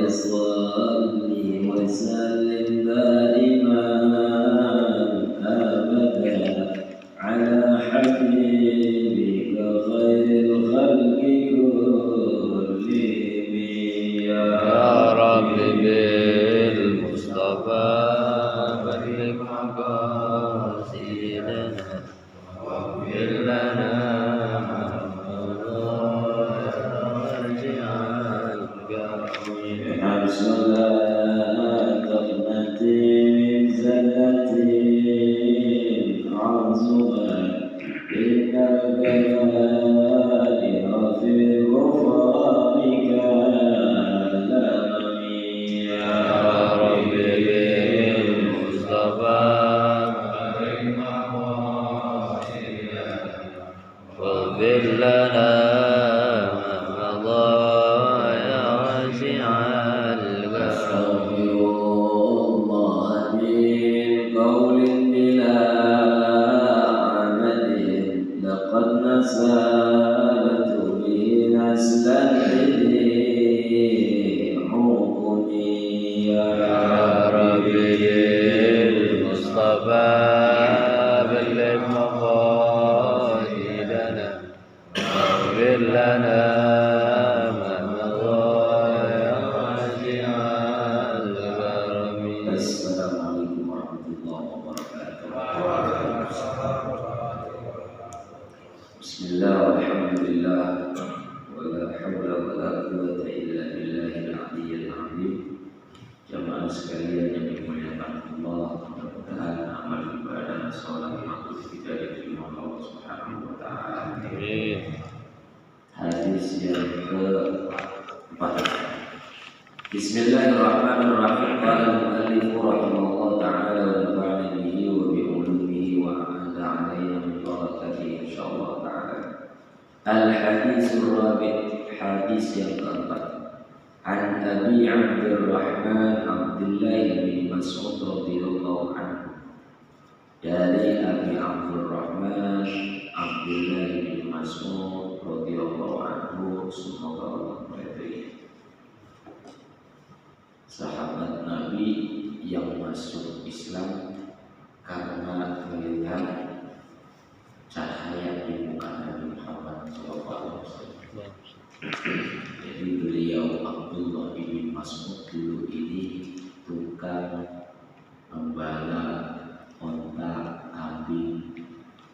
صل وسلم دائما أبدا على حبيبك خير الخلق كلهم يا رب بالمصطفى بلغ مقاصدنا واغفر لنا Bismillahirrahmanirrahim. Qala al-mu'allif rahimahullah ta'ala wa nafa'ana bihi wa bi ulumihi wa a'ada 'alaina min barakatihi insyaallah ta'ala. Al-haditsul rabi', hadis yang keempat. An Abi Abdurrahman Abdullah bin Mas'ud radhiyallahu anhu. Dari Abi Abdurrahman Abdullah bin Mas'ud radhiyallahu anhu, semoga Allah meridai. Sahabat Nabi yang masuk Islam karena melihat cahaya di muka Nabi Muhammad SAW. Jadi beliau Abdullah bin Mas'ud dulu ini tukang membala onta, kambing,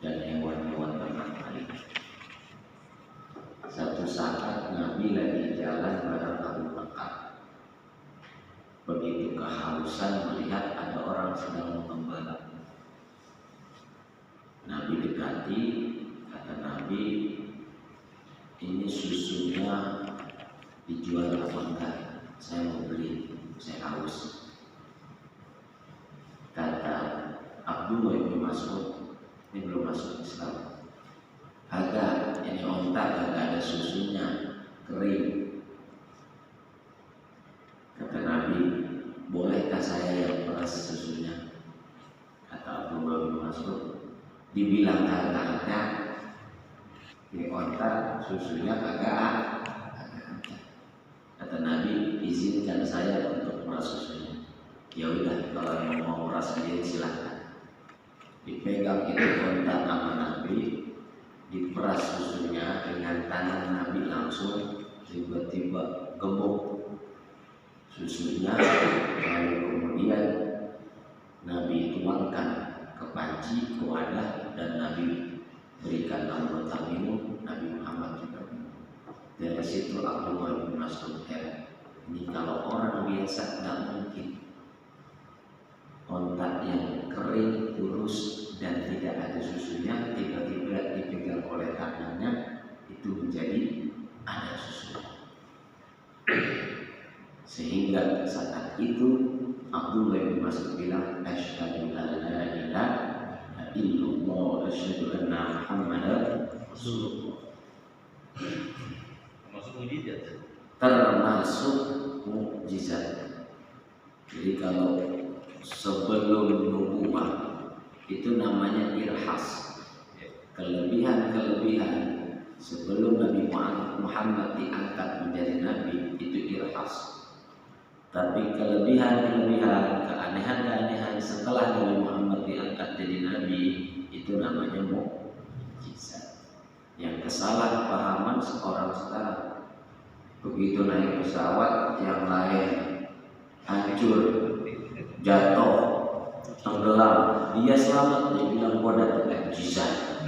dan hewan-hewan ternak lain. Satu saat Nabi lagi jalan bareng Abu Bakar. Begitu kehausan melihat ada orang sedang mengembala. Nabi dekati, kata Nabi, ini susunya dijual apa enggak? Saya mau beli, saya haus. Kata Abdullah bin Mas'ud, ini belum masuk Islam. Ada, ini onta kagak ada susunya, kering. Kata Nabi, bolehkah saya yang peras susunya? Kata Abdullah bin Mas'ud, dibilang kagak ada, di onta susunya kagak ada. Kata Nabi, izinkan saya untuk peras susunya. Ya udah, kalau yang mau peras sendiri silakan. Dipegang itu onta sama Nabi, diperas susunya dengan tangan Nabi langsung, tiba-tiba gemuk susunya, lalu kemudian Nabi tuangkan ke panci, ke wadah, dan Nabi berikan Abu Bakar minum, Nabi Muhammad juga minum. Dari situ Abdullah bin Mas'ud heran, ini kalau orang biasa tidak mungkin. Ontak yang kering, kurus, dan tidak ada susunya tiba-tiba dipegang oleh tangannya, itu menjadi ada susunya. Sehingga saat itu Abdullah bin Mas'ud bilang, asyhadu an la ilaha illallah wa asyhadu anna Muhammadar Rasulullah. Termasuk mukjizat. Jadi kalau sebelum nubuwah itu namanya irhas, kelebihan-kelebihan sebelum Nabi Muhammad diangkat menjadi nabi, itu irhas. Tapi kelebihan-kelebihan, keanehan-keanehan setelah Nabi Muhammad diangkat jadi Nabi, itu namanya mukjizat. Yang kesalahpahaman seorang sekarang, begitu naik pesawat yang lain hancur, jatuh, tenggelam, dia selamat, dia bilang gua dapat mukjizat.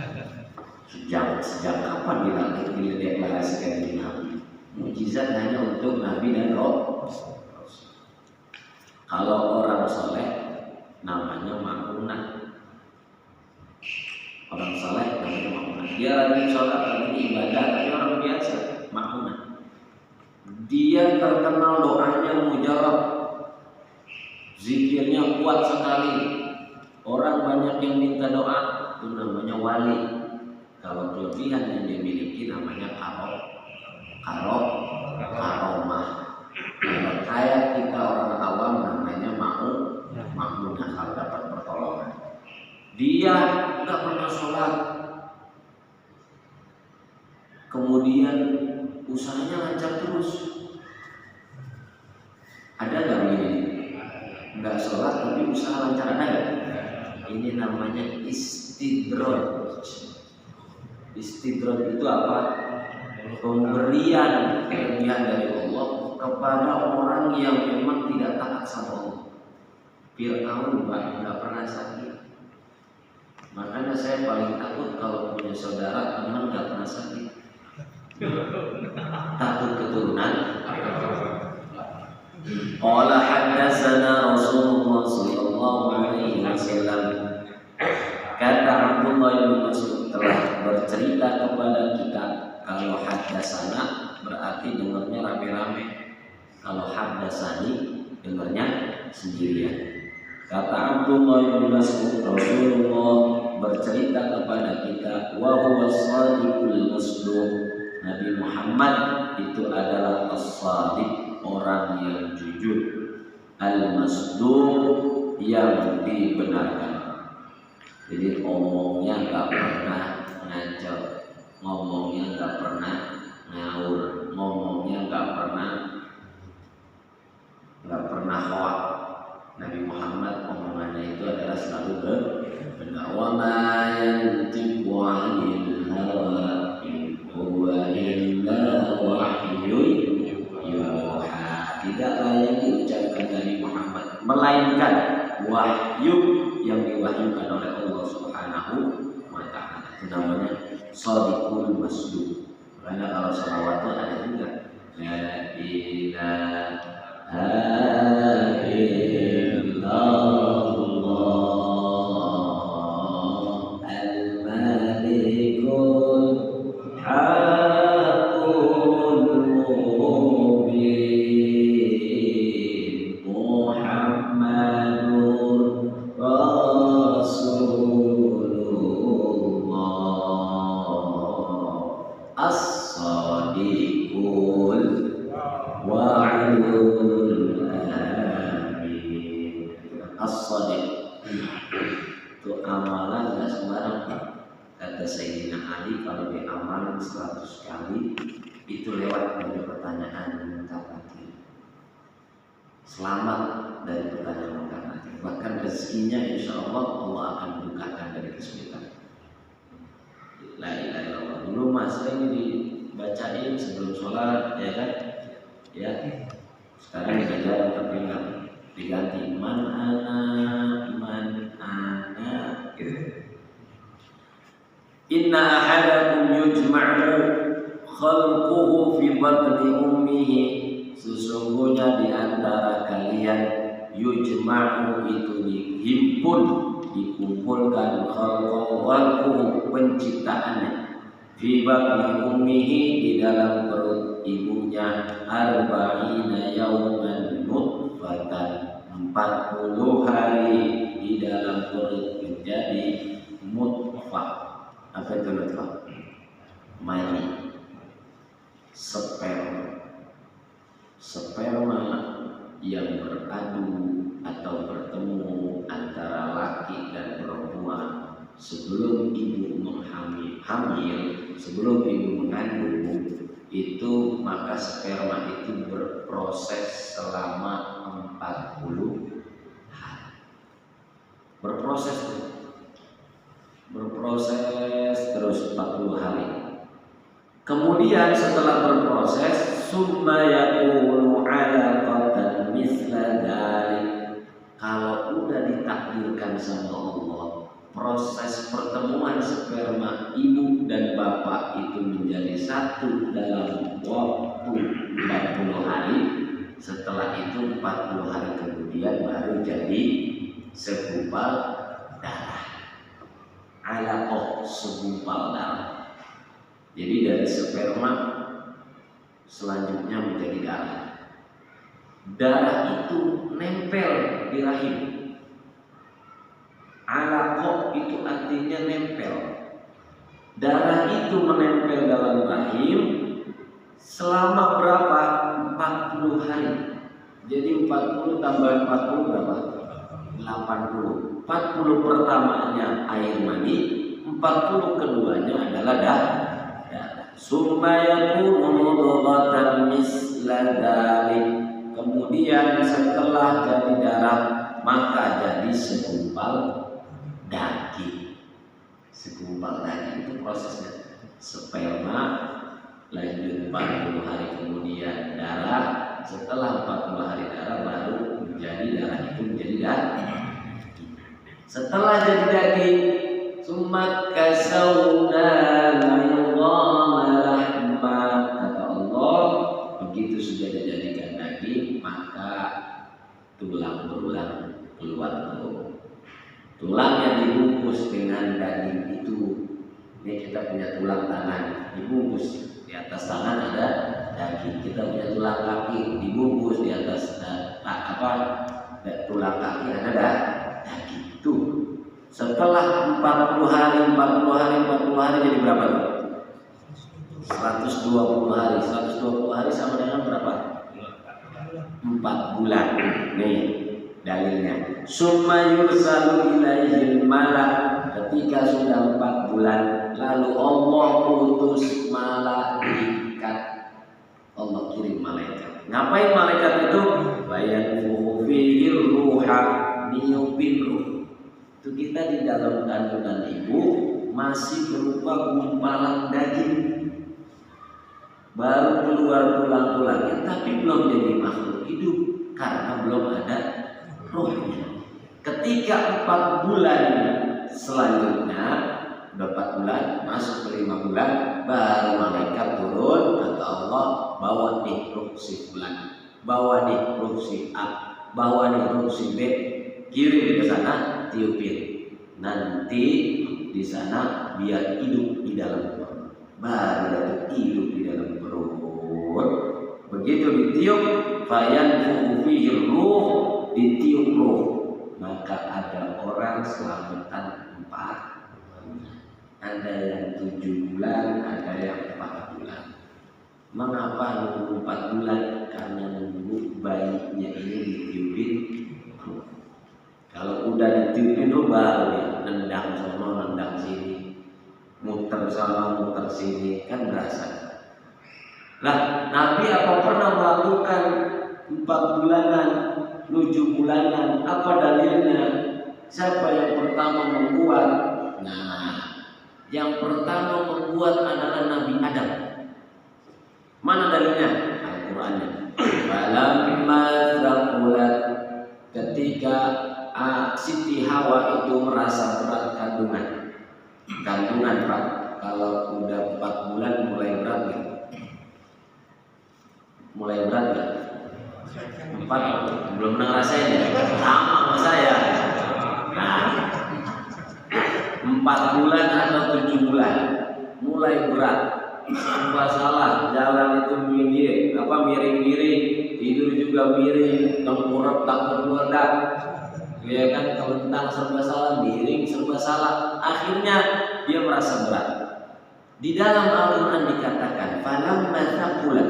Sejak kapan dideklarasikan jadi Nabi? Mukjizat hanya untuk Nabi dan Roh. Kalau orang soleh namanya ma'unah. Orang soleh namanya ma'unah. Dia rajin sholat, rajin ibadah, tapi orang biasa ma'unah. Dia terkenal doanya mujarab, zikirnya kuat sekali. Orang banyak yang minta doa, itu namanya wali. Kalau kelebihan yang dia miliki namanya karomah. Kayak kita orang awam namanya ma'unah kalau dapat pertolongan. Dia nggak pernah sholat, kemudian usahanya lancar terus. Ada nggak begini? Nggak sholat tapi usaha lancar, ada nggak? Ini namanya istidroj. Istidroj itu apa? Pemberian kelebihan dari Allah kepada orang yang memang tidak taat sama Allah. Fir'aun nggak pernah sakit. Makanya saya paling takut kalau punya saudara teman nggak pernah sakit. Takut keturunan. Qala haddatsana Rasulullah sallallahu alaihi wasallam. Kata Abdullah bin Mas'ud telah bercerita kepada kita. Kalau haddatsana berarti dengarnya rame-rame. Kalau haddatsani dengarnya sendirian. Kata Abdullah bin Mas'ud, Rasulullah bercerita kepada kita, wa huwa shadiqul masduq. Nabi Muhammad itu adalah as-shadiq, orang yang jujur, al-masduq, yang dibenarkan. Jadi omongnya nggak pernah ngaco, ngomongnya nggak pernah ngawur, ngomongnya nggak pernah hoak. Nabi Muhammad omongannya itu adalah selalu benar. Wa ma yantiqu 'anil hawa in huwa illa wahyun yuha. Tidaklah yang diucapkan Nabi Muhammad melainkan wahyu yang diwahyukan oleh Allah Subhanahu wa taala. Itu namanya shadiqul masduq. Karena kalau salawat itu ada juga la ilaha selamat dari pertanyaan mungkar. Bahkan rezekinya insya Allah akan bukakan dari kesulitan. La ilaha illallah. Dulu mas ini dibacain sebelum sholat, ya kan? Ya. Sekarang sudah jarang terdengar. Diganti man ana gitu. Inna ahadakum yujma'u khalquhu fi batni ummihi. Sesungguhnya di antara kalian yujma'u itu dikumpulkan khalquhu penciptaannya fi batni ummihi di dalam perut ibunya arba'ina yawman nutfatan 40 hari di dalam perut menjadi nutfah. Apa itu nutfah? Mani, sperma yang beradu atau bertemu antara laki dan perempuan sebelum ibu hamil, sebelum ibu mengandung, itu maka sperma itu berproses selama 40 hari. Berproses terus 40 hari. Kemudian setelah berproses, summa yakunu 'alaqatan misla dzalik. Kalau udah ditakdirkan sama Allah, proses pertemuan sperma ibu dan bapak itu menjadi satu dalam waktu 40 hari. Setelah itu 40 hari kemudian baru jadi segumpal darah. Alaqah, segumpal darah. Jadi dari sperma selanjutnya menjadi darah. Darah itu nempel di rahim. Alaqah itu artinya nempel. Darah itu menempel dalam rahim selama berapa? 40 hari. Jadi 40 tambah 40 berapa? 80. 40 pertamanya air mani, 40 keduanya adalah darah. Summa yakunu mudghatan misla dzalik. Kemudian setelah jadi darah maka jadi segumpal daging. Segumpal daging itu prosesnya. Sperma lanjut 40 hari kemudian darah. Setelah 40 hari darah baru menjadi darah itu menjadi daging. Setelah jadi daging, summa kasawna al-'idhama lahma. Kata Allah, begitu sudah dijadikan daging, maka tulang berulang keluar tuh. Tulang yang dibungkus dengan daging itu. Ini kita punya tulang tangan dibungkus, di atas tangan ada daging. Kita punya tulang kaki dibungkus, di atas tulang kaki ada daging. Tuh. Setelah 40 hari jadi berapa tuh? 120 hari. 120 hari sama dengan berapa? 4 bulan. Nih dalilnya. Summa yursalu ilaihil malak. Ketika sudah 4 bulan, lalu Allah utus malaikat. Allah kirim malaikat. Ngapain malaikat itu? Bayanfuhu fihi ruha, niupin ruh. Itu kita di dalam kandungan ibu masih berupa gumpalan daging. Baru keluar tulang-tulangnya, tapi belum jadi makhluk hidup karena belum ada rohnya. Ketika 4 bulan selanjutnya, udah 4 bulan masuk ke 5 bulan, baru malaikat turun. Kata Allah, bawa nih ruh si fulan, bawa nih ruh si A, bawa nih ruh si B, kirim ke sana, tiupin. Nanti di sana biar hidup di dalam perut. Baru hidup di dalam perut. Begitu ditiup, fayanfuhu fihi ruh, ditiup ruh, maka ada orang selamatan 4 bulan. Ada yang 7 bulan, ada yang 4 bulan. Mengapa nunggu 4 bulan? Karena nunggu bayinya ini ditiupin ruh. Kalau udah ditiupin ruh baru ya nendang sono, nendang sini, muter sana, muter sini, kan berasa. Lah, Nabi apa pernah melakukan 4 bulanan, 7 bulanan? Apa dalilnya? Siapa yang pertama membuat? Nah, yang pertama membuat adalah Nabi Adam. Mana dalilnya? Al-Qur'annya. Falamma thaqulat, ketika Siti Hawa itu merasa berat kandungan. Kandungan Pak, kalau udah 4 bulan mulai berat gitu. Mulai berat gak? 4 belum pernah ngerasain ya? Sama sama saya. Nah, 4 bulan atau 7 bulan mulai berat. Serba salah, jalan itu miring-miring, tidur juga miring, tengkurap takut meledak. Ya kan, kelentang serba salah, miring serba salah. Akhirnya dia merasa berat. Di dalam Al-Quran dikatakan, falamma thaqulat,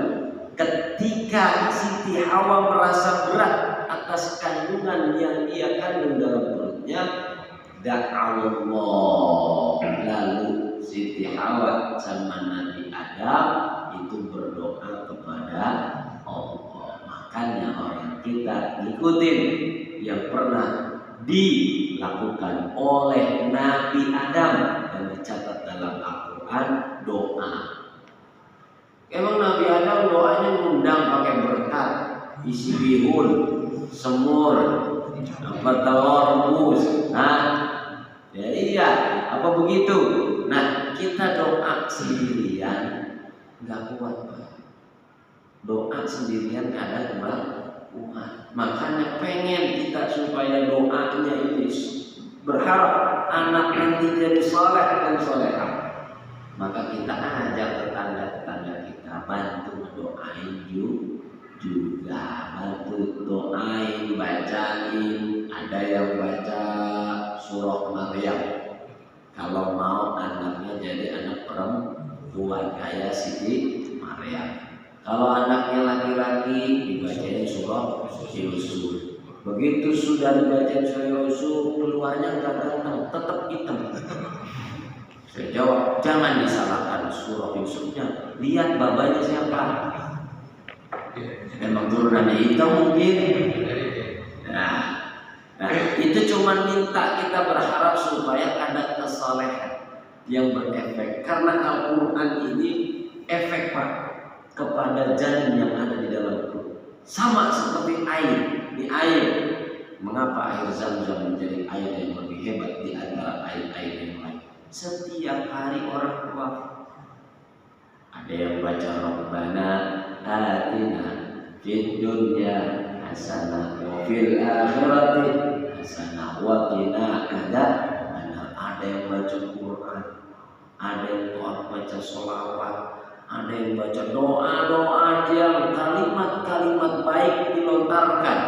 ketika Siti Hawa merasa berat atas kandungan yang dia kandung dalam perutnya, da'allah, lalu Siti Hawa sama Nabi Adam itu berdoa kepada Allah. Makanya orang kita ngikutin yang pernah dilakukan oleh Nabi Adam dan dicatat dalam Al-Quran, doa. Emang Nabi Adam doanya ngundang pakai berkat, isi bihun, semur, telur rebus. Ya iya, apa begitu? Nah, kita doa sendirian nggak kuat, Pak. Doa sendirian kadang kuat. Makanya pengen kita supaya doanya ini berharap anak nanti jadi soleh dan solehah. Maka kita ajak tetangga-tetangga kita bantu doain juga, bantu doain, bacain. Ada yang baca surah Maryam kalau mau anaknya jadi anak perempuan kayak Siti Maryam. Kalau anaknya laki-laki dibacain surah Yusuf. Begitu sudah dibacain surah Yusuf, keluarnya nggak ganteng, tetap hitam. Saya jawab, jangan disalahkan surah Yusufnya. Lihat babanya siapa? Memang turunannya hitam mungkin. Nah, itu cuma minta kita berharap supaya ada kesalehan yang berefek. Karena Al-Quran ini efek, Pak, kepada janin yang ada di dalam perut. Sama seperti air. Di air, mengapa air Zam-Zam menjadi air yang lebih hebat di antara air-air yang lain? Setiap hari orang tua ada yang baca Rabbana atina fid dunya hasanah wa fil akhirati hasanah wa qina adzabannar. Ada yang baca Quran, ada yang baca sholawat, ada yang baca doa-doa yang kalimat-kalimat baik dilontarkan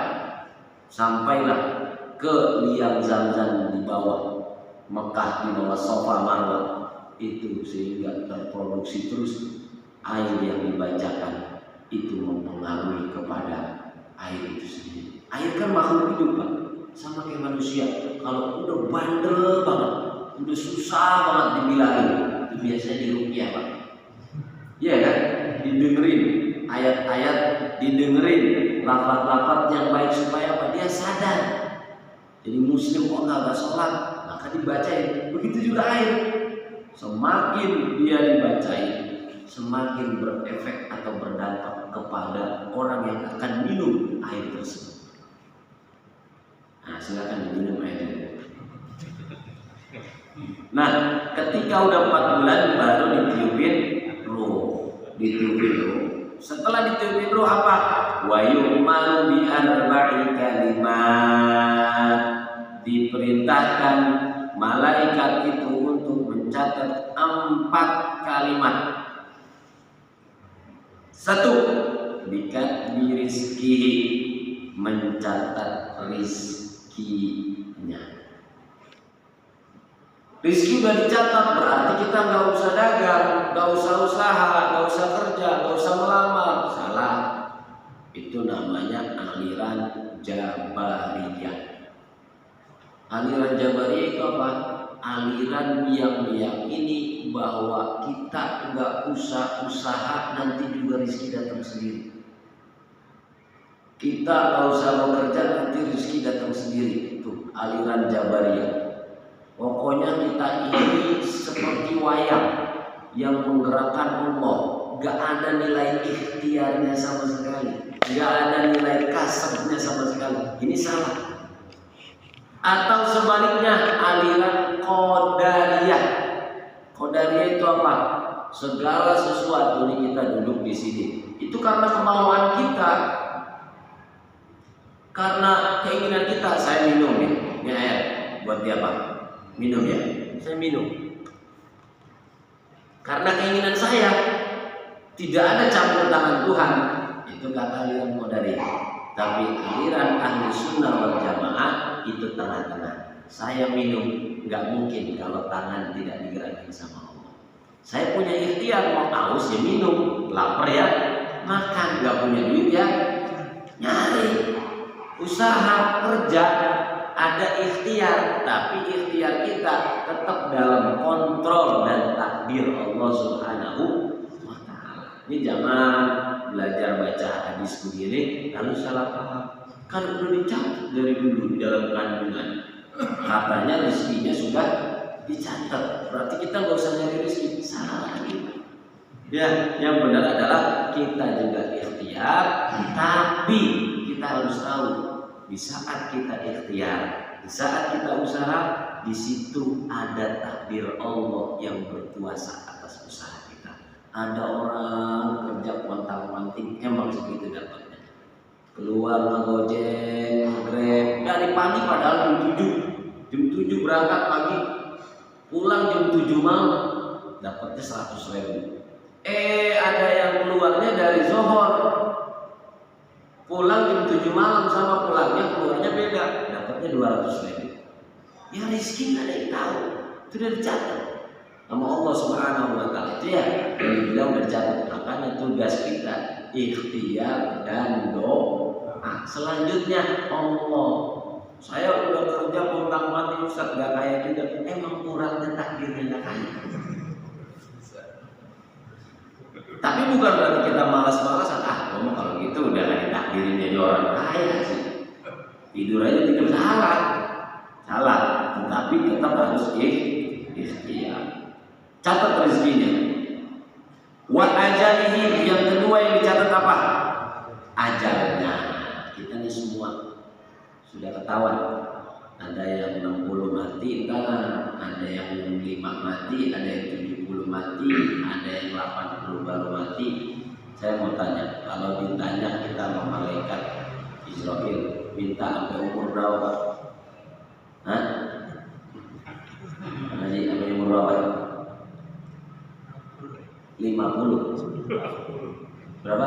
sampailah ke liang Zam-Zam di bawah Mekah, di bawah Safa Marwah itu, sehingga terproduksi terus air yang dibacakan itu mempengaruhi kepada air itu sendiri. Air kan makhluk hidup, Pak, sama kayak manusia. Kalau udah bandel banget, udah susah banget dibilangin, itu biasanya diruqyah, Pak. Iya kan? Didengerin ayat-ayat, didengerin lafaz-lafaz yang baik supaya apa? Dia sadar. Jadi muslim kok nggak sholat, maka dibacain. Begitu juga air. Semakin dia dibacain, semakin berefek atau berdampak kepada orang yang akan minum air tersebut. Nah, silakan diminum airnya. Nah, ketika udah 4 bulan baru ditiupin ruh. Setelah ditiupin ruh apa? Wa yu'maru bi arba'i kalimat. Diperintahkan malaikat itu untuk mencatat 4 kalimat. 1. Bikatbi rizkihi, mencatat rizkinya. Rizki udah dicatat, berarti kita nggak usah dagang, nggak usah usaha, nggak usah kerja, nggak usah melamar. Salah. Itu namanya aliran Jabariyah. Aliran Jabariyah itu apa? Aliran yang meyakini bahwa kita nggak usah usaha, nanti juga rezeki datang sendiri. Kita nggak usah bekerja, nanti rezeki datang sendiri. Itu aliran Jabariyah. Pokoknya kita ini seperti wayang yang menggerakkan Allah. Gak ada nilai ikhtiarnya sama sekali, gak ada nilai kasabnya sama sekali. Ini salah. Atau sebaliknya aliran Qadariyah. Qadariyah itu apa? Segala sesuatu ini kita duduk di sini itu karena kemauan kita, karena keinginan kita. Saya minum nih, ini air buat dia, Pak. Minum ya, saya minum karena keinginan saya, tidak ada campur tangan Tuhan. Itu kata aliran Qadariyah. Tapi aliran Ahli Sunnah wal Jamaah itu tengah-tengah. Saya minum, nggak mungkin kalau tangan tidak digerakkan sama Allah. Saya punya ikhtiar, mau haus ya minum, lapar ya makan, nggak punya duit ya nyari, usaha kerja. Ada ikhtiar, tapi ikhtiar kita tetap dalam kontrol dan takdir Allah Subhanahu wa Ta'ala. Ini jangan belajar baca hadis begini lalu salah paham. Kan udah dicatat dari dulu di dalam kandungan. Katanya rezekinya sudah dicatat. Berarti kita nggak usah nyari rezeki. Salah lagi. Ya, yang benar adalah kita juga ikhtiar, tapi kita harus tahu di saat kita ikhtiar, di saat kita usaha, di situ ada takdir Allah yang berkuasa atas usaha kita. Ada orang kerja pontang-panting emang segitu dapatnya. Keluar ngegojek, Grab dari pagi padahal jam 7 berangkat pagi, pulang jam 7 malam, dapatnya 100.000. Ada yang keluarnya dari Zohor, pulang jam 7 malam sama pulangnya keluarnya beda, dapatnya 200.000. Ya rezeki nggak ada yang tahu, itu udah dicatat sama Allah Subhanahu Wa Taala. Itu ya yang bilang udah dicatat. Makanya tugas kita ikhtiar dan doa. Selanjutnya Allah, saya udah kerja pontang-panting Ustaz gak kaya juga, emang kurangnya takdirnya gak kaya. Tapi bukan berarti kita malas-malasan. Kamu kalau gitu udah gak ditakdirin jadi orang kaya sih. Tidur aja tidur salah. Tetapi tetap harus ikhtiar. Catat rezekinya. Wa ajalihi, yang kedua yang dicatat apa? Ajalnya. Kita nih semua sudah ketahuan. Ada yang 60 mati, ada yang 5 mati, ada yang 70 mati, ada yang 80 baru mati. Saya mau tanya, kalau ditanya kita sama malaikat Israfil, minta sampai umur berapa? Hah? Nanti sampai umur berapa? 50. Berapa?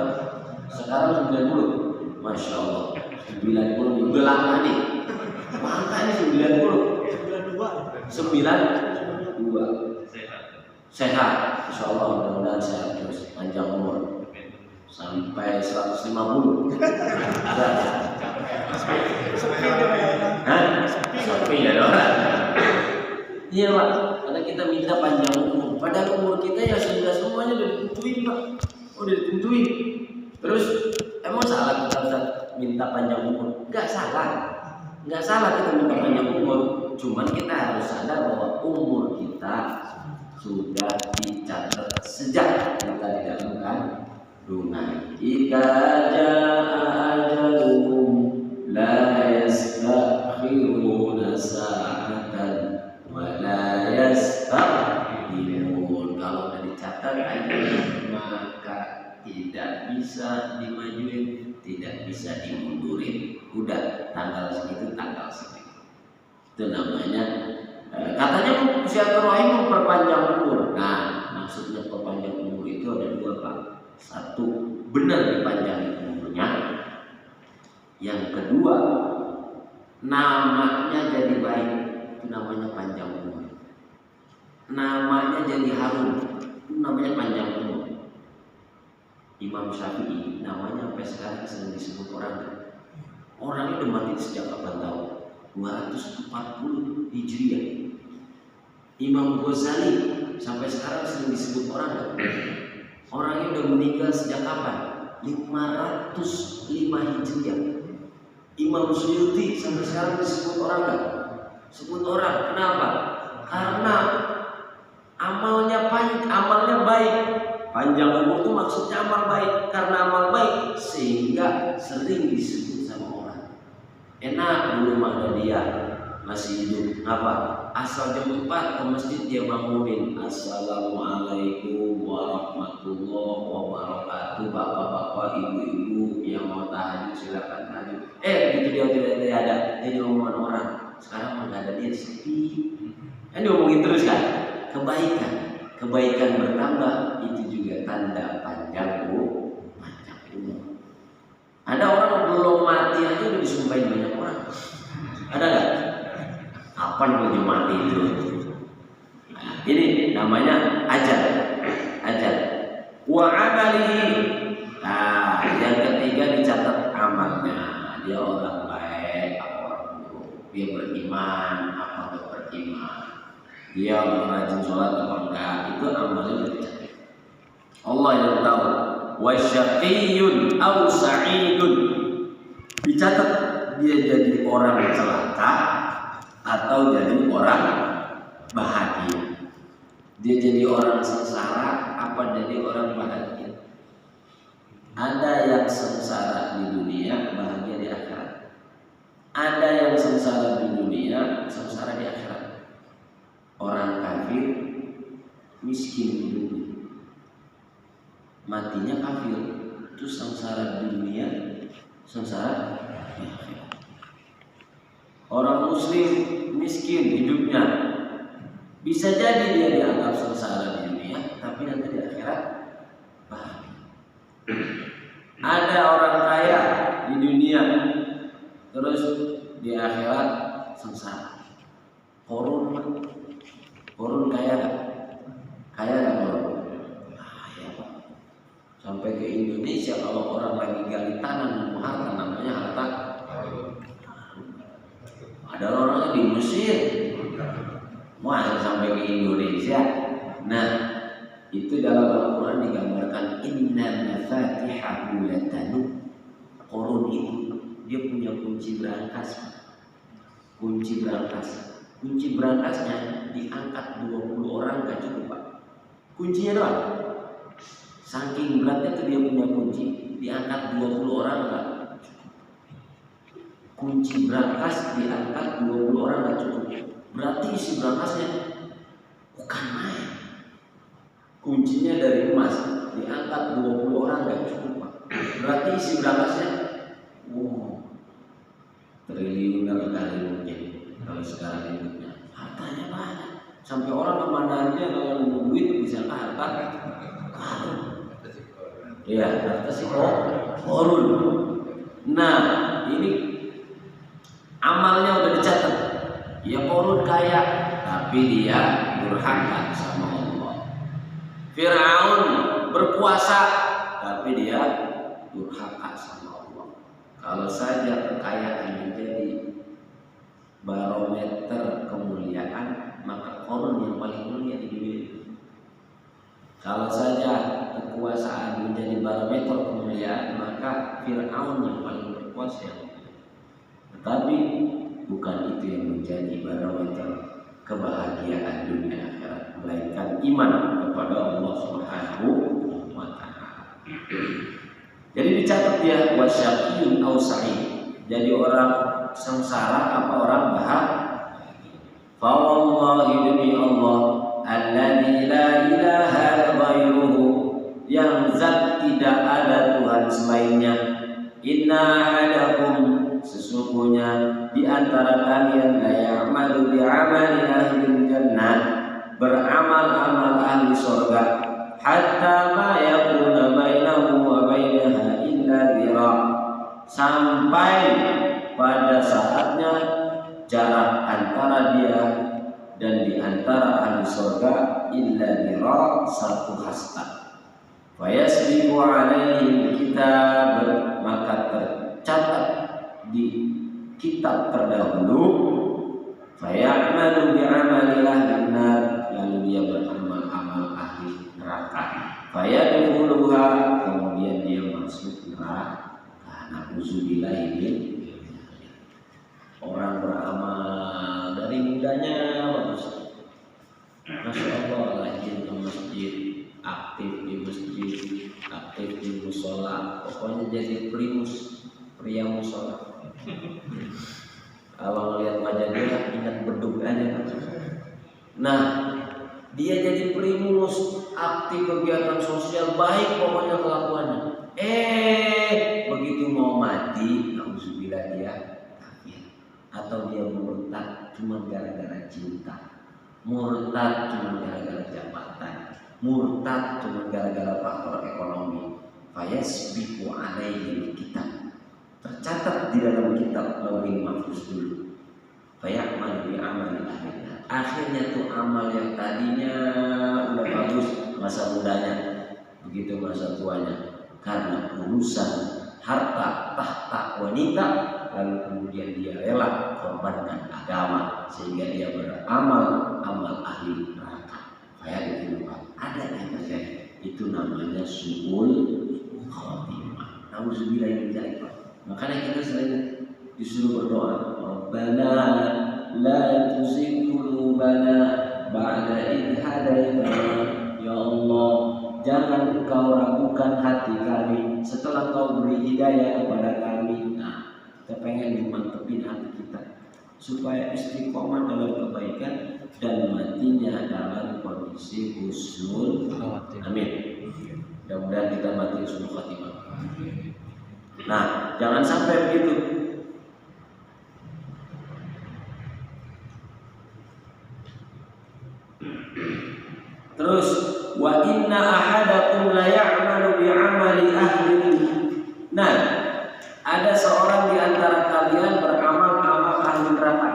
Sekarang 90. Masya Allah. 90 udah lama nih. Makanya 92 sehat, insya Allah mudah-mudahan sehat terus, panjang umur sampai 150. Sepi ya dong. Iya Pak, karena kita minta panjang umur. Padahal umur kita ya sudah semuanya udah ditentuin Pak, udah ditentuin. Terus emang salah kita minta panjang umur? Gak salah kita minta panjang umur. Cuman kita harus sadar bahwa umur kita sudah dicatat sejak kita di dalam kandungan. Jika jaa ajaluhum la yastakhiruna sa'atan wa la yastaqdimun. Kalau sudah dicatat ajalnya, maka tidak bisa dimajuin, tidak bisa dimundurin. Udah tanggal segitu, tanggal segitu. Itu namanya katanya silaturahim memperpanjang umur. Nah, maksudnya perpanjang umur itu ada dua Pak. Satu, benar dipanjangin umurnya. Yang kedua, namanya jadi baik. Itu namanya panjang umur. Namanya jadi harum. Itu namanya panjang umur. Imam Syafi'i namanya sampai sekarang sering disebut orang. Orangnya udah mati sejak kapan tahu? 240 Hijriah. Imam Ghazali sampai sekarang sering disebut orang. Orangnya udah meninggal sejak kapan? 505 Hijriah. Imam Suyuti sampai sekarang disebut orang gak? Sebut orang. Kenapa? Karena amalnya baik. Panjang umur itu maksudnya amal baik. Karena amal baik sehingga sering disebut sama orang. Enak dulu mah dia masih hidup. Apa? Asal jam 4 ke masjid dia bangunin. Assalamualaikum warahmatullahi wabarakatuh. Bapak-bapak, ibu-ibu yang mau tahajud silakan tahajud. Begitu dia tidak ada, jadi omongan orang. Sekarang mah ada, dia sepi. Kan diomongin terus kan? Kebaikan bertambah itu juga tanda panjang umur. Ada orang belum mati aja udah disumpahin banyak orang. Ada nggak? Kapan belum mati itu? Nah, ini namanya ajal. Wa amalihi. Nah, yang ketiga dicatat amalnya. Dia orang baik, apa orang buruk. Dia beriman, apa enggak beriman. Dia rajin sholat apa enggak. Itu amalnya dicatat. Allah yang tahu. wasyaqiyyun aw sa'idun. Dicatat dia jadi orang celaka atau jadi orang bahagia. Dia jadi orang sengsara apa jadi orang bahagia? Ada yang sengsara di dunia, bahagia di akhirat. Ada yang sengsara di dunia, sengsara di akhirat. Orang kafir miskin hidupnya, matinya kafir, itu sengsara di dunia, sengsara di akhirat. Orang muslim miskin hidupnya, bisa jadi dia dianggap sengsara di dunia, tapi nanti di akhirat bahagia. Ada orang kaya di dunia, terus di akhirat sengsara. Korun kaya gak? Kaya gak korun? Kaya Pak. Sampai ke Indonesia kalau orang lagi gali tanah nemu harta, namanya harta. Ada orangnya di Mesir, masa sampai ke Indonesia. Nah, itu dalam Al-Quran digambarkan inna mafatihahu latanu. Korun itu dia punya kunci brankas. Kunci brankasnya diangkat 20 orang gak cukup Pak. Kuncinya doang. Saking beratnya tuh dia punya kunci, diangkat 20 orang gak cukup. Kunci brankas diangkat 20 orang gak cukup. Berarti isi brankasnya bukan main. Kuncinya dari emas, diangkat 20 orang gak cukup Pak. Berarti isi brankasnya triliuner kali mungkin kalau sekarang hidupnya. Hartanya banyak, sampai orang kemana-mana kalau nemu duit bisa harta karun. Iya, harta si korun. Nah, ini amalnya udah dicatat. Ya korun kaya, tapi dia durhaka sama Allah. Fir'aun berkuasa, tapi dia durhaka sama Allah. Kalau saja kekayaan menjadi barometer kemuliaan, maka korun yang paling mulia di dunia. Kalau saja kekuasaan menjadi barometer kemuliaan, maka Fir'aun yang paling berkuasa. Tetapi bukan itu yang menjadi barometer kebahagiaan dunia akhirat, melainkan iman kepada Allah Subhanahu wa Ta'ala. Jadi dicatat dia wasyaqiyyun aw sa'id. Jadi orang sengsara apa orang bahagia. Fa wallahi demi Allah alladzi la ilaha ghairuhu, yang zat tidak ada Tuhan selainnya. Inna ahadakum, sesungguhnya di antara kalian la ya'malu bi 'amali ahli jannah, beramal-amal ahli surga, hatta ma yakuna bainahu wa bainaha illa dhira, sampai pada saatnya jarak antara dia dan di antara ahli surga illa dhira, satu hasta. Fayasbiqu alaihi kitab, maka tercatat di kitab terdahulu. Fayamalu bi'amali ahli nar, lalu dia beramal-amal ahli neraka. Fayadkhuluha, kemudian dia masuk neraka. Na'udzubillahi min. Orang beramal dari mudanya bagus, masya Allah, rajin ke masjid, aktif di masjid, aktif di musola, pokoknya jadi primus, pria musola. Kalau lihat wajah dia ingat beduk aja. Nah, dia jadi primus, aktif kegiatan sosial, baik pokoknya kelakuannya. Begitu mau mati, na'udzubillah dia kafir. Atau dia murtad cuma gara-gara cinta, murtad cuma gara-gara jabatan, murtad cuma gara-gara faktor ekonomi. Fayasbiqu alaihi kitab, tercatat di dalam kitab Lauhul Mahfuz dulu. Fayamalu bi amali ahli nar, akhirnya tuh amal yang tadinya udah bagus masa mudanya, begitu masa tuanya karena urusan harta, tahta, wanita, lalu kemudian dia rela korbankan agama sehingga dia beramal amal ahli neraka. Kayak gitu Pak. Ada yang terjadi. Itu namanya suul khatimah. Nauzubillah min dzalik. Makanya kita sering disuruh berdoa, Rabbana la tuzigh qulubana ba'da idh hadaitana. Ya Allah, jangan Engkau ragukan hati kami setelah Kau beri hidayah kepada kami. Nah, kita pengen dimantepin hati kita supaya istiqomah dalam kebaikan dan matinya dalam kondisi husnul khatimah. Amin. Mudah-mudahan kita mati husnul khatimah. Nah, jangan sampai begitu. Terus wa inna ahadakum la ya'malu bi'amali ahli. Nah, ada seorang di antara kalian beramal amal ahli neraka.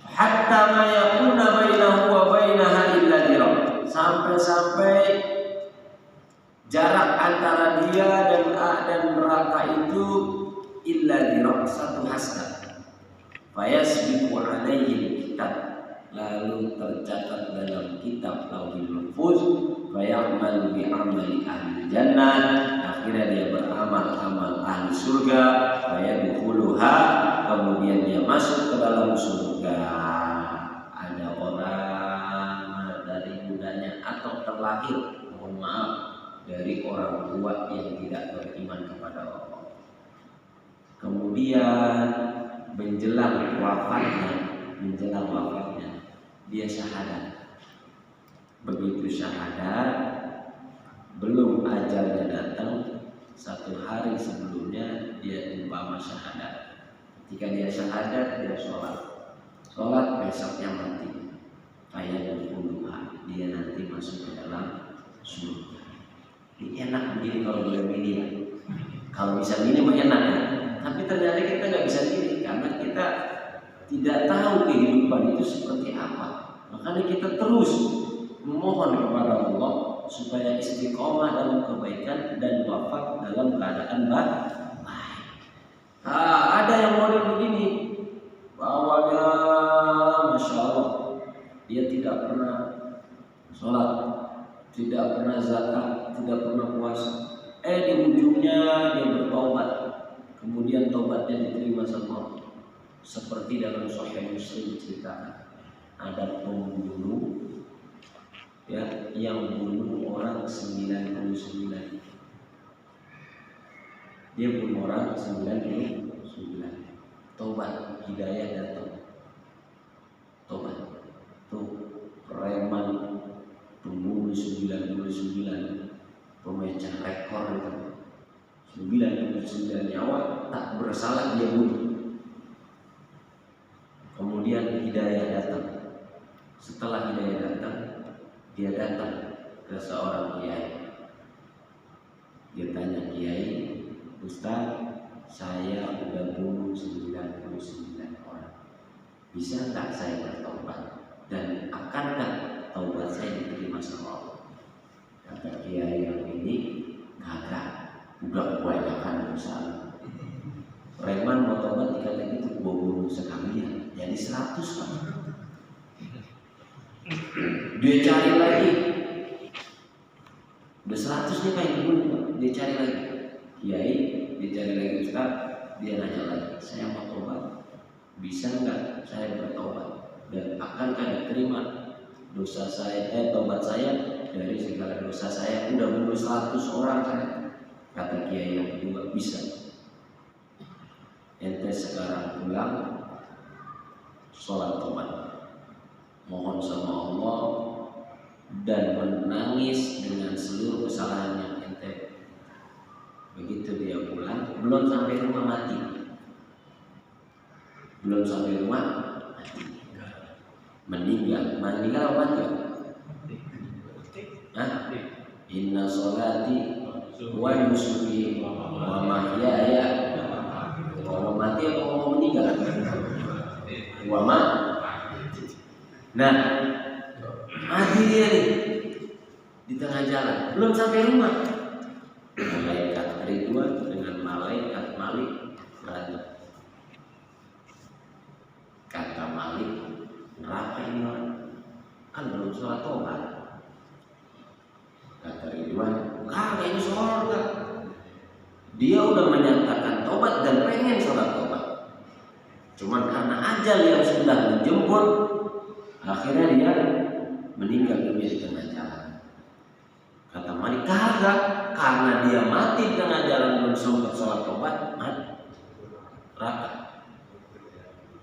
Hatta ma yakuna bainahu wa bainaha illa dirham. Sampai-sampai jarak antara dia dan neraka itu illa dirham, satu hasta. Fayasbiqu alaihi kitab, lalu tercatat dalam kitab Lauhul Mahfuz, fayamalu bi amali ahli jannah, akhirnya dia beramal amal ahli surga, fayadkhuluha, kemudian dia masuk ke dalam surga. Ada orang dari mudanya atau terlahir, mohon maaf, dari orang tua yang tidak beriman kepada Allah. Kemudian menjelang wafatnya dia syahadat. Begitu syahadat, belum ajalnya datang, satu hari sebelumnya dia umpama syahadat. Ketika dia syahadat, dia sholat besoknya mati. Kayak berpuluhan, dia nanti masuk ke dalam surga. Ini enak begini kalau boleh milih ya. Kalau bisa milih mah enak ya. Tapi ternyata kita nggak bisa pilih karena kita tidak tahu kehidupan itu seperti apa. Makanya kita terus memohon kepada Allah supaya istiqomah dalam kebaikan dan wafat dalam keadaan baik. Ada yang model begini, bawanya masya Allah, dia tidak pernah sholat, tidak pernah zakat, tidak pernah puasa. Di ujungnya dia bertobat. Kemudian taubatnya diterima sama Allah. Seperti dalam Sahih Muslim cerita, ada pembunuh ya yang bunuh orang 99. Dia bunuh orang 99. Taubat, hidayah datang. Taubat. Tuh preman pembunuh 99, pemecah rekor itu. 99 nyawa tak bersalah dia bunuh. Kemudian hidayah datang. Setelah hidayah datang, dia datang ke seorang kiai. Dia tanya, Kiai, Ustaz, saya udah bunuh 99 orang. Bisa tak saya bertobat? Dan akankah taubat saya diterima sama Allah? Kata kiai yang ini, kagak. Udah kebanyakan dosa. Preman mau tobat dikata gitu, gua bunuh sekalian, jadi 100 kan. Dia cari lagi, udah 100 nih pengen bunuh, dia cari lagi. Kiai, dia cari lagi Ustaz, dia nanya lagi, saya mau tobat, bisa nggak saya bertobat dan akankah diterima dosa saya, tobat saya dari segala dosa saya? Udah bunuh 100 orang saya. Kata kiai yang kedua, bisa. Ente sekarang pulang, sholat tobat, mohon sama Allah dan menangis dengan seluruh kesalahannya ente. Begitu dia pulang, belum sampai rumah mati. Belum sampai rumah mati. Meninggal apa mati? Hah? Inna sholati wa nusuki wa mahyaya wa mamati, apa mau meninggal? Wa ma. Nah, mati dia nih di tengah jalan, belum sampai rumah. Malaikat Ridwan dengan malaikat Malik berantem. Kata Malik, neraka ini orang kan belum sholat tobat. Kata Ridwan, kagak ini surga. Dia udah menyatakan tobat dan pengen sholat tobat. Cuman karena ajal yang sudah menjemput, akhirnya dia meninggal dunia di tengah jalan. Kata Malik, kagak, karena dia mati di tengah jalan belum sempat sholat tobat, mati neraka.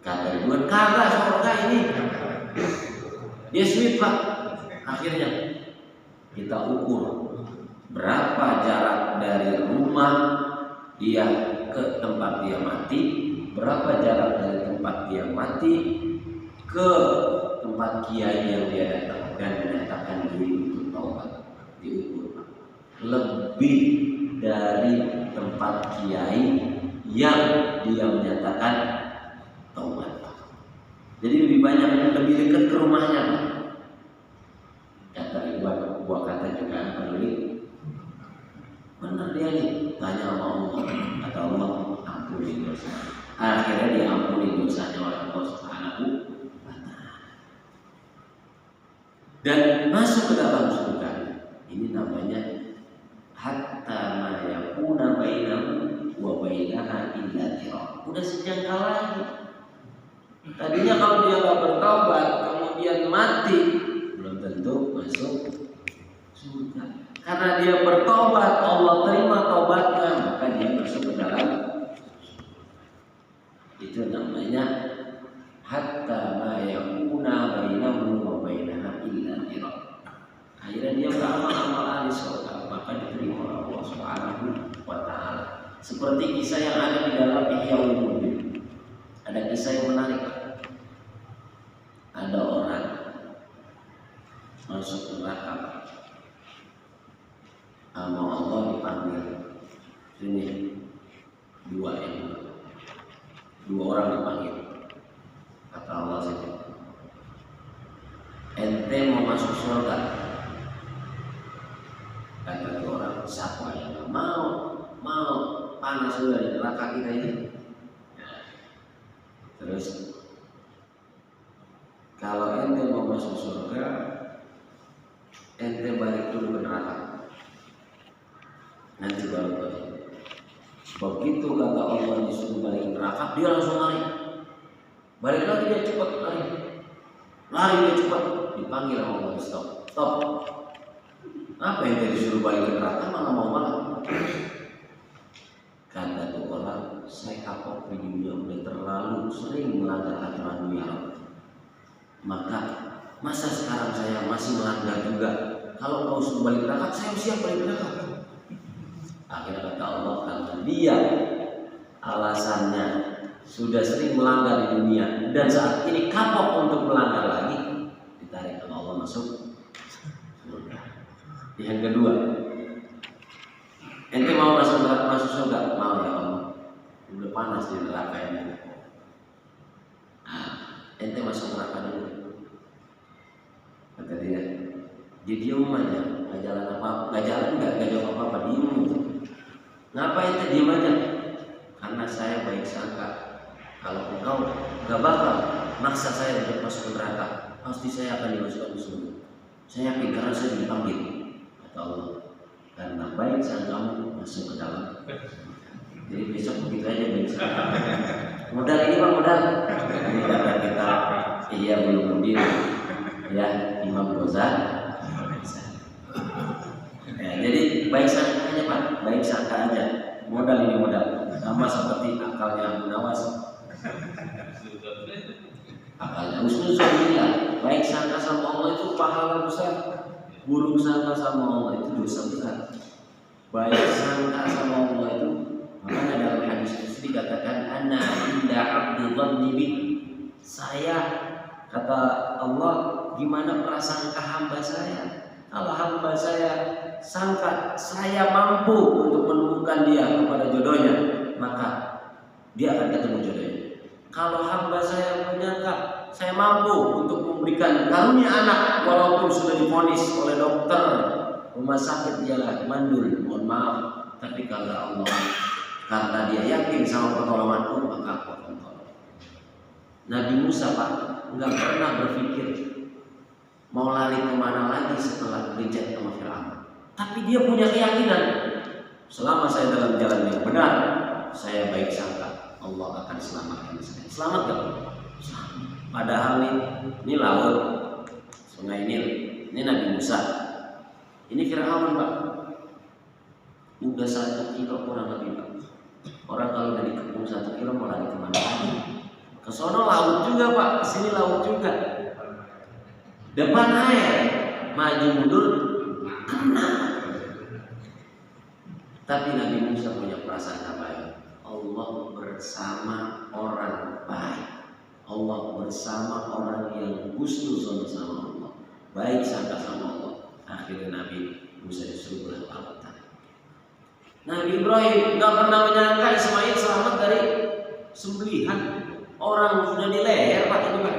Kata Ridwan, kagak, surga ini. Dia sweet pak. Akhirnya kita ukur berapa jarak dari rumah dia ke tempat dia mati, berapa jarak dari tempat dia mati ke tempat kiai yang dia datang dan menyatakan diri untuk taubat. Diukur lebih dari tempat kiai yang dia menyatakan taubat. Jadi lebih banyak, lebih dekat ke rumahnya. Kata Ridwan, gua kata juga apa dulu? Benar dia nih, tanya sama Allah. Kata Allah, ampuni dosa. Akhirnya dia ampuni dosanya oleh Allah Subhanahu wa Ta'ala. Dan masuk ke dalam surga. Ini namanya hatta ma yakuna bainahu wa bainaha illa dhira. Udah sejengkal lagi. Tadinya kalau dia nggak bertaubat kemudian mati, belum tentu masuk surga. Karena dia bertobat, Allah terima taubatnya, maka dia masuk ke dalam. Itu namanya hatta ma yakuna bainahu wa bainaha illa dhira. Akhirnya dia beramal ahli surga, maka diterima oleh Allah Subhanahu wa Ta'ala. Seperti kisah yang ada di dalam Ihya Ulumuddin. Ada kisah yang menarik. Ada orang masuk neraka, sama Allah dipanggil, sini dua orang dipanggil. Kata Allah sini, ente mau masuk surga? Kata orang, siapa yang nggak mau? Mau, panas sudah di neraka kita ini. Terus kalau ente mau masuk surga, ente balik dulu ke neraka. Nanti baru balik. Begitu kata Allah disuruh balik ke neraka, dia langsung lari. Balik lagi dia cepat lari. Lari dia cepat. Dipanggil sama Allah, stop. Stop. Apa yang tadi disuruh balik ke neraka malah mau banget. Kata tuh orang, saya kapok di dunia udah terlalu sering melanggar aturan dunia. Maka masa sekarang saya masih melanggar juga? Kalau kau suruh balik neraka, saya siap balik neraka. Akhirnya kata Allah, karena dia alasannya sudah sering melanggar di dunia dan saat ini kapok untuk melanggar lagi, ditarik sama Allah masuk surga. Yang kedua, ente mau masuk surga? Mau ya Allah. Udah panas di neraka ini. Ente masuk neraka dulu. Kata dia diem aja, nggak jalan apa-apa, nggak jawab apa-apa, diem gitu. Ngapain ente diem aja? Karena saya baik sangka kalau engkau nggak bakal maksa saya untuk masuk neraka, pasti saya akan dimasukkan ke surga. Saya yakin karena saya dipanggil. Kata Allah, karena baik sangkamu masuk ke dalam. Jadi besok begitu aja bisa. Modal ini bang, modal. Ini kata kita, iya belum berdiri. Ya, Imam Ghazali. Ya, jadi baik sangka aja pak, baik sangka aja. Modal ini modal. Sama seperti akalnya Abu Nawas. Akalnya Usnuzulillah. Baik sangka sama Allah itu pahala besar. Buruk sangka sama Allah itu dosa besar. Baik sangka sama Allah itu, makanya dalam hadis itu dikatakan ana inda abdi dhanni bi. Saya, kata Allah, gimana prasangka hamba saya? Kalau hamba saya sangka saya mampu untuk menemukan dia kepada jodohnya, maka dia akan ketemu jodohnya. Kalau hamba saya menyangka saya mampu untuk memberikan karunia anak walaupun sudah divonis oleh dokter rumah sakit dia mandul, mohon maaf, tapi kalau Allah, karena dia yakin sama pertolonganku, maka aku akan tolong. Nabi Musa pak nggak pernah berpikir mau lari kemana lagi setelah reject sama Fir'aun. Tapi dia punya keyakinan, selama saya dalam jalan yang benar, saya baik sangka Allah akan selamatkan saya. Selamat gak? Selamat. Padahal ini laut, sungai Nil, ini Nabi Musa, ini Fir'aun Pak. Udah 1 kilo kurang lebih Pak. Orang kalau dari kebun 1 kilo mau lari kemana lagi? Ke sono laut juga Pak, kesini laut juga. Depan air, maju mundur, kena. Tapi Nabi Musa punya perasaan apa ya? Allah bersama orang baik. Allah bersama orang yang husnuzon sama Allah, baik sangka sama Allah. Akhirnya Nabi Musa disuruh berlautan. Nabi Ibrahim nggak pernah menyangka Ismail selamat dari sembelihan. Orang sudah di leher Pak, itu Pak.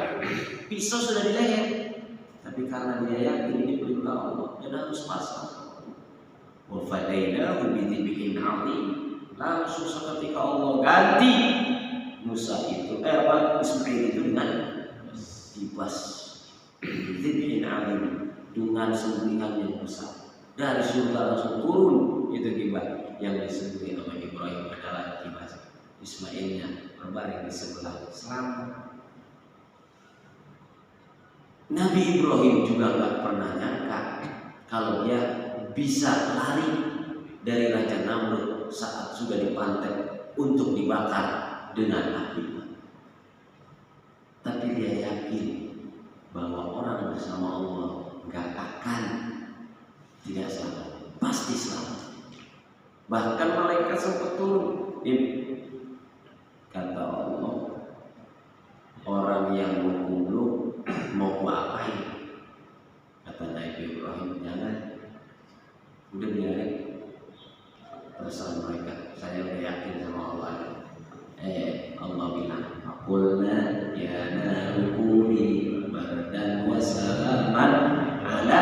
Pisau sudah di leher. Tapi karena dia yakin ini perintah Allah, dia harus pasrah. Wa fadainahu bi dzibhin 'adzim. Langsung seketika Allah ganti Musa itu Ismail itu dengan kibas dzibhin 'adzim, dengan sembelihan yang besar. Dari surga langsung turun itu kibas yang disembelih oleh Ibrahim adalah kibas. Ismailnya berbaring di sebelah selamat. Nabi Ibrahim juga nggak pernah nyangka kalau dia bisa lari dari Raja Namrud saat sudah dipantek untuk dibakar dengan api. Tapi dia yakin bahwa orang bersama Allah nggak akan tidak selamat, pasti selamat. Bahkan malaikat sempat turun. Kata Allah, orang yang menggulung mau apain? Kata Nabi Ibrahim, jangan, udah biarin, terserah mereka. Saya udah yakin sama Allah. Allah bilang, "Qulna ya naru kuni bardan wa salaman ala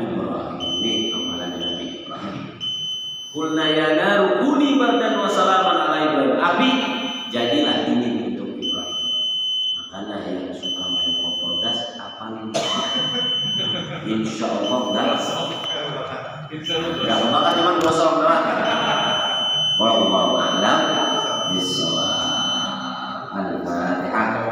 Ibrahim." Ini amalan Nabi Ibrahim. Qulna ya naru kuni bardan wa salaman ala Ibrahim. Api, jadilah dingin untuk Ibrahim. Makanya yang suka main kompor gas, apalin insya Allah enggak bakal cuma gosong doang. Wallahu a'lam bishawab. Al-Fatihah.